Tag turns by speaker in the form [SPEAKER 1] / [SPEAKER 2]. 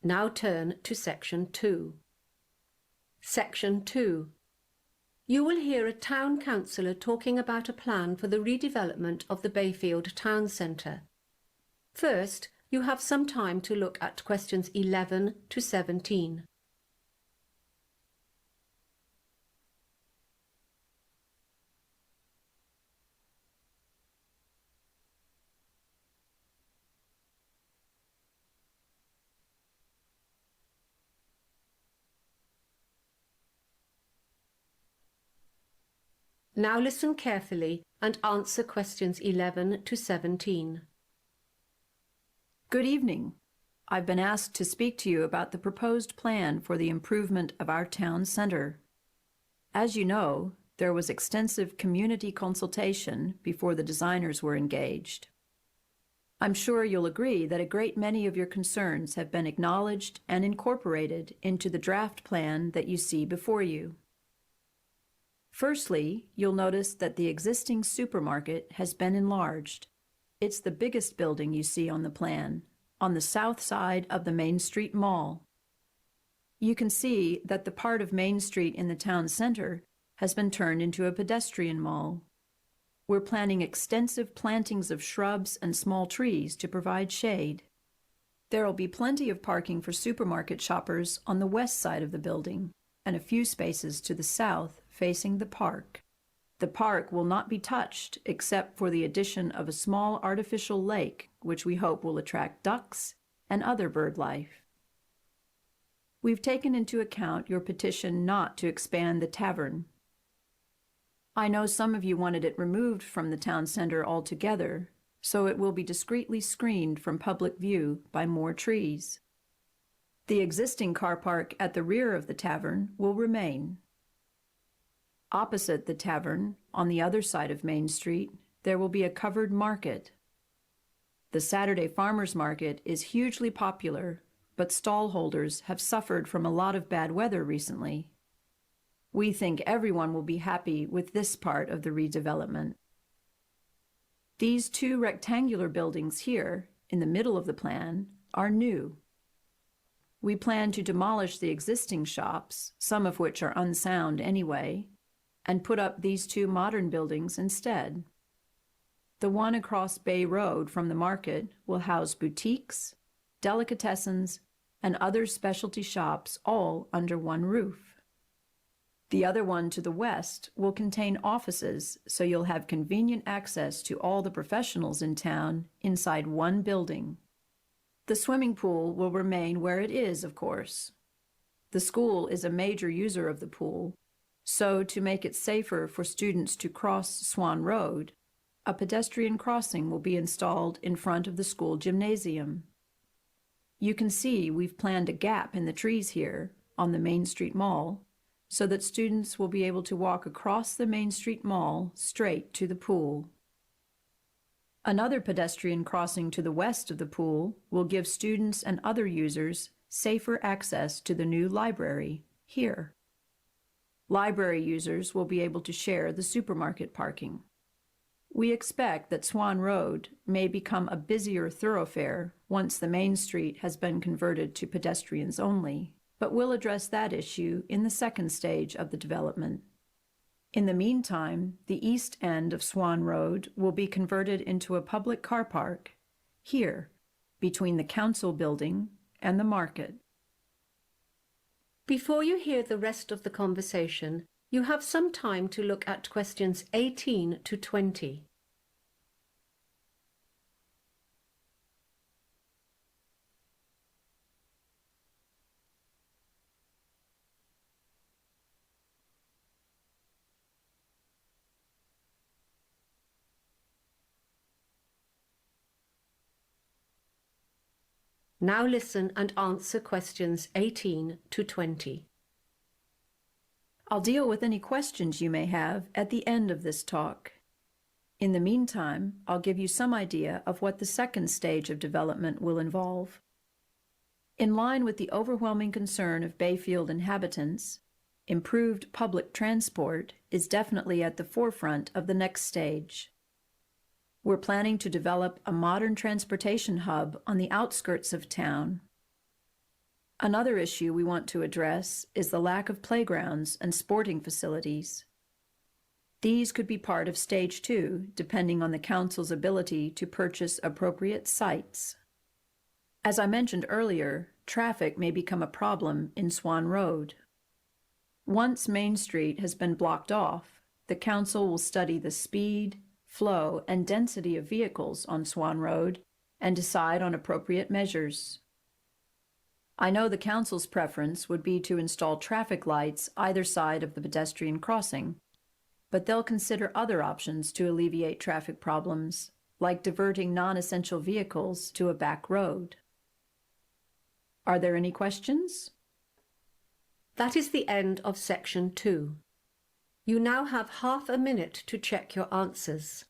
[SPEAKER 1] Now turn to Section 2. Section 2. You will hear a town councillor talking about a plan for the redevelopment of the Bayfield Town Centre. First, you have some time to look at questions 11 to 17. Now listen carefully and answer questions 11 to 17.
[SPEAKER 2] Good evening. I've been asked to speak to you about the proposed plan for the improvement of our town centre. As you know, there was extensive community consultation before the designers were engaged. I'm sure you'll agree that a great many of your concerns have been acknowledged and incorporated into the draft plan that you see before you. Firstly, you'll notice that the existing supermarket has been enlarged. It's the biggest building you see on the plan, on the south side of the Main Street Mall. You can see that the part of Main Street in the town center has been turned into a pedestrian mall. We're planning extensive plantings of shrubs and small trees to provide shade. There'll be plenty of parking for supermarket shoppers on the west side of the building, and a few spaces to the south facing the park. The park will not be touched except for the addition of a small artificial lake, which we hope will attract ducks and other bird life. We've taken into account your petition not to expand the tavern. I know some of you wanted it removed from the town center altogether, so it will be discreetly screened from public view by more trees. The existing car park at the rear of the tavern will remain. Opposite the tavern, on the other side of Main Street, there will be a covered market. The Saturday Farmers Market is hugely popular, but stallholders have suffered from a lot of bad weather recently. We think everyone will be happy with this part of the redevelopment. These two rectangular buildings here, in the middle of the plan, are new. We plan to demolish the existing shops, some of which are unsound anyway, and put up these two modern buildings instead. The one across Bay Road from the market will house boutiques, delicatessens, and other specialty shops all under one roof. The other one to the west will contain offices, so you'll have convenient access to all the professionals in town inside one building. The swimming pool will remain where it is, of course. The school is a major user of the pool, so to make it safer for students to cross Swan Road, a pedestrian crossing will be installed in front of the school gymnasium. You can see we've planned a gap in the trees here on the Main Street Mall so that students will be able to walk across the Main Street Mall straight to the pool. Another pedestrian crossing to the west of the pool will give students and other users safer access to the new library here. Library users will be able to share the supermarket parking. We expect that Swan Road may become a busier thoroughfare once the Main Street has been converted to pedestrians only, but we'll address that issue in the second stage of the development. In the meantime, the east end of Swan Road will be converted into a public car park here, between the council building and the market.
[SPEAKER 1] Before you hear the rest of the conversation, you have some time to look at questions 18 to 20. Now listen and answer questions 18 to 20.
[SPEAKER 2] I'll deal with any questions you may have at the end of this talk. In the meantime, I'll give you some idea of what the second stage of development will involve. In line with the overwhelming concern of Bayfield inhabitants, improved public transport is definitely at the forefront of the next stage. We're planning to develop a modern transportation hub on the outskirts of town. Another issue we want to address is the lack of playgrounds and sporting facilities. These could be part of Stage 2, depending on the Council's ability to purchase appropriate sites. As I mentioned earlier, traffic may become a problem in Swan Road. Once Main Street has been blocked off, the Council will study the speed, flow, and density of vehicles on Swan Road and decide on appropriate measures. I know the Council's preference would be to install traffic lights either side of the pedestrian crossing, but they'll consider other options to alleviate traffic problems, like diverting non-essential vehicles to a back road. Are there any questions?
[SPEAKER 1] That is the end of Section 2. You now have half a minute to check your answers.